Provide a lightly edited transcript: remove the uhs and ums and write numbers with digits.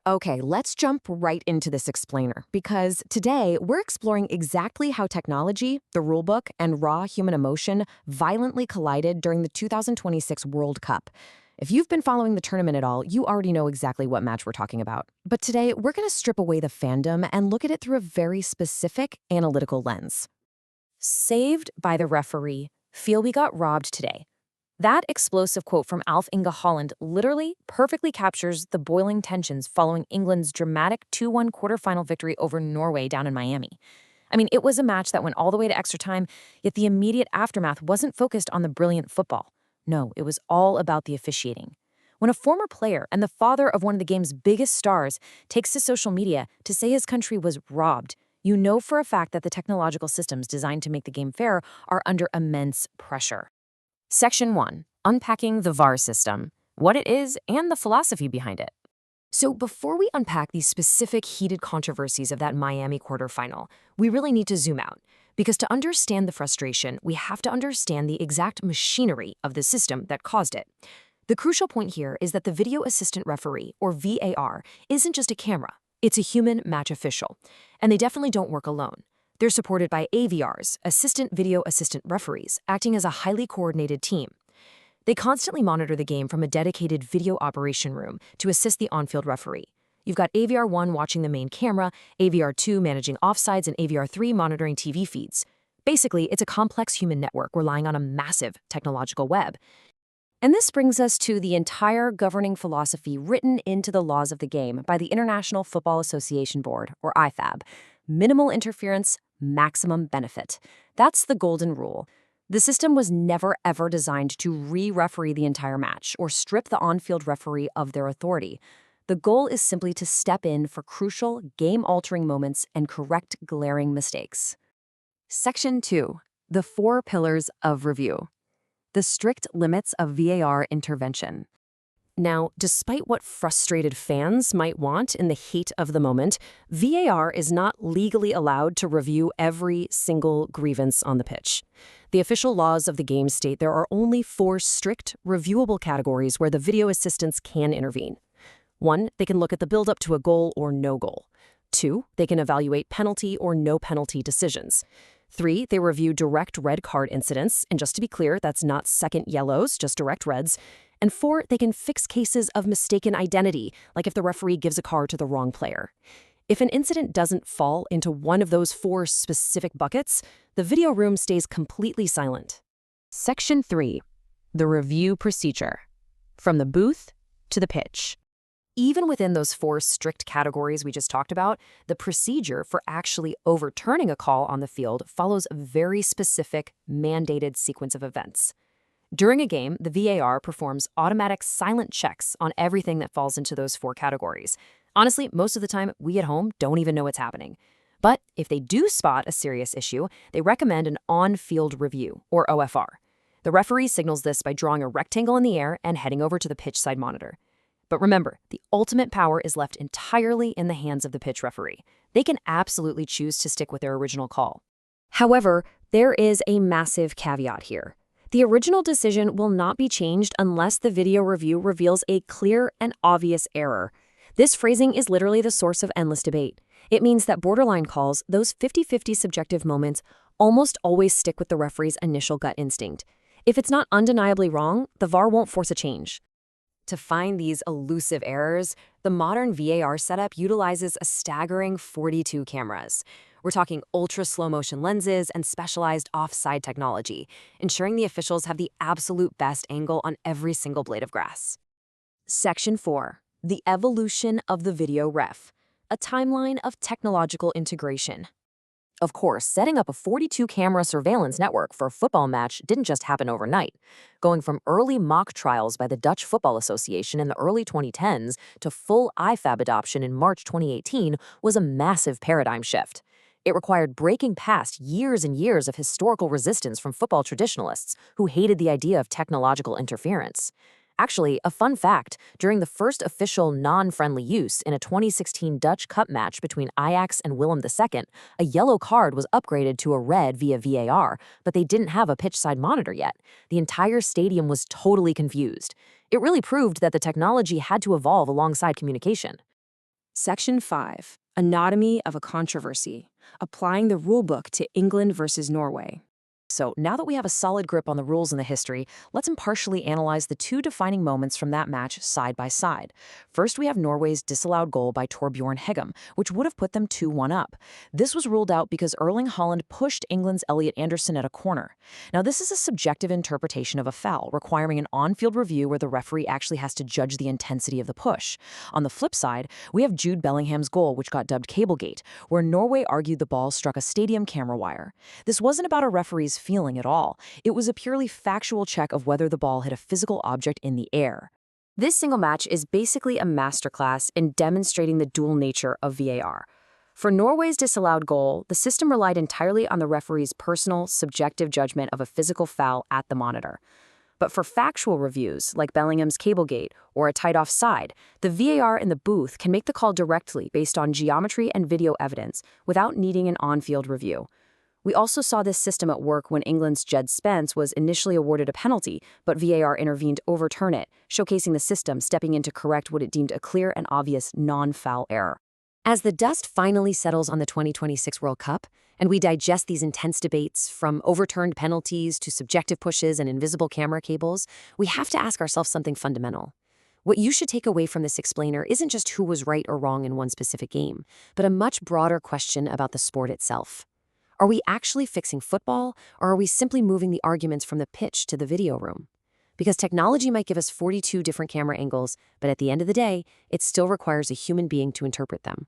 Okay, let's jump right into this explainer because today we're exploring exactly how technology, the rulebook, and raw human emotion violently collided during the 2026 World Cup. If you've been following the tournament at all, you already know exactly what match we're talking about. But today, we're going to strip away the fandom and look at it through a very specific analytical lens. Saved by the referee. Feel we got robbed today. That explosive quote from Alf Inge Holland literally perfectly captures the boiling tensions following England's dramatic 2-1 quarterfinal victory over Norway down in Miami. I mean, it was a match that went all the way to extra time, yet the immediate aftermath wasn't focused on the brilliant football. No, it was all about the officiating. When a former player and the father of one of the game's biggest stars takes to social media to say his country was robbed, you know for a fact that the technological systems designed to make the game fair are under immense pressure. Section 1. Unpacking the VAR system, what it is, and the philosophy behind it. So before we unpack these specific heated controversies of that Miami quarterfinal, we really need to zoom out. Because to understand the frustration, we have to understand the exact machinery of the system that caused it. The crucial point here is that the video assistant referee, or VAR, isn't just a camera. It's a human match official. And they definitely don't work alone. They're supported by AVRs, assistant video assistant referees, acting as a highly coordinated team. They constantly monitor the game from a dedicated video operation room to assist the on-field referee. You've got AVR 1 watching the main camera, AVR 2 managing offsides, and AVR 3 monitoring TV feeds. Basically, it's a complex human network relying on a massive technological web. And this brings us to the entire governing philosophy written into the laws of the game by the International Football Association Board, or IFAB. Minimal interference, maximum benefit. That's the golden rule. The system was never ever designed to re-referee the entire match or strip the on-field referee of their authority. The goal is simply to step in for crucial, game-altering moments and correct glaring mistakes. Section 2. The 4 pillars of review. The strict limits of VAR intervention. Now, despite what frustrated fans might want in the heat of the moment, VAR is not legally allowed to review every single grievance on the pitch. The official laws of the game state there are only 4 strict, reviewable categories where the video assistants can intervene. 1, they can look at the build-up to a goal or no goal. 2, they can evaluate penalty or no penalty decisions. 3, they review direct red card incidents, and just to be clear, that's not second yellows, just direct reds. And 4, they can fix cases of mistaken identity, like if the referee gives a card to the wrong player. If an incident doesn't fall into one of those 4 specific buckets, the video room stays completely silent. Section 3. The review procedure. From the booth to the pitch. Even within those 4 strict categories we just talked about, the procedure for actually overturning a call on the field follows a very specific, mandated sequence of events. During a game, the VAR performs automatic silent checks on everything that falls into those 4 categories. Honestly, most of the time, we at home don't even know what's happening. But if they do spot a serious issue, they recommend an on-field review, or OFR. The referee signals this by drawing a rectangle in the air and heading over to the pitch side monitor. But remember, the ultimate power is left entirely in the hands of the pitch referee. They can absolutely choose to stick with their original call. However, there is a massive caveat here. The original decision will not be changed unless the video review reveals a clear and obvious error. This phrasing is literally the source of endless debate. It means that borderline calls, those 50-50 subjective moments, almost always stick with the referee's initial gut instinct. If it's not undeniably wrong, the VAR won't force a change. To find these elusive errors, the modern VAR setup utilizes a staggering 42 cameras. We're talking ultra slow-motion lenses and specialized offside technology, ensuring the officials have the absolute best angle on every single blade of grass. Section 4. The evolution of the video ref. A timeline of technological integration. Of course, setting up a 42-camera surveillance network for a football match didn't just happen overnight. Going from early mock trials by the Dutch Football Association in the early 2010s to full IFAB adoption in March 2018 was a massive paradigm shift. It required breaking past years and years of historical resistance from football traditionalists who hated the idea of technological interference. Actually, a fun fact, during the first official non-friendly use in a 2016 Dutch Cup match between Ajax and Willem II, a yellow card was upgraded to a red via VAR, but they didn't have a pitch-side monitor yet. The entire stadium was totally confused. It really proved that the technology had to evolve alongside communication. Section 5. Anatomy of a controversy. Applying the rulebook to England versus Norway. So now that we have a solid grip on the rules and the history, let's impartially analyze the two defining moments from that match side by side. First, we have Norway's disallowed goal by Torbjorn Hegem, which would have put them 2-1 up. This was ruled out because Erling Haaland pushed England's Elliot Anderson at a corner. Now, this is a subjective interpretation of a foul, requiring an on-field review where the referee actually has to judge the intensity of the push. On the flip side, we have Jude Bellingham's goal, which got dubbed Cablegate, where Norway argued the ball struck a stadium camera wire. This wasn't about a referee's feeling at all. It was a purely factual check of whether the ball hit a physical object in the air. This single match is basically a masterclass in demonstrating the dual nature of VAR. For Norway's disallowed goal, the system relied entirely on the referee's personal, subjective judgment of a physical foul at the monitor. But for factual reviews, like Bellingham's Cablegate or a tight offside, the VAR in the booth can make the call directly based on geometry and video evidence without needing an on-field review. We also saw this system at work when England's Jed Spence was initially awarded a penalty, but VAR intervened to overturn it, showcasing the system stepping in to correct what it deemed a clear and obvious non-foul error. As the dust finally settles on the 2026 World Cup, and we digest these intense debates, from overturned penalties to subjective pushes and invisible camera cables, we have to ask ourselves something fundamental. What you should take away from this explainer isn't just who was right or wrong in one specific game, but a much broader question about the sport itself. Are we actually fixing football, or are we simply moving the arguments from the pitch to the video room? Because technology might give us 42 different camera angles, but at the end of the day, it still requires a human being to interpret them.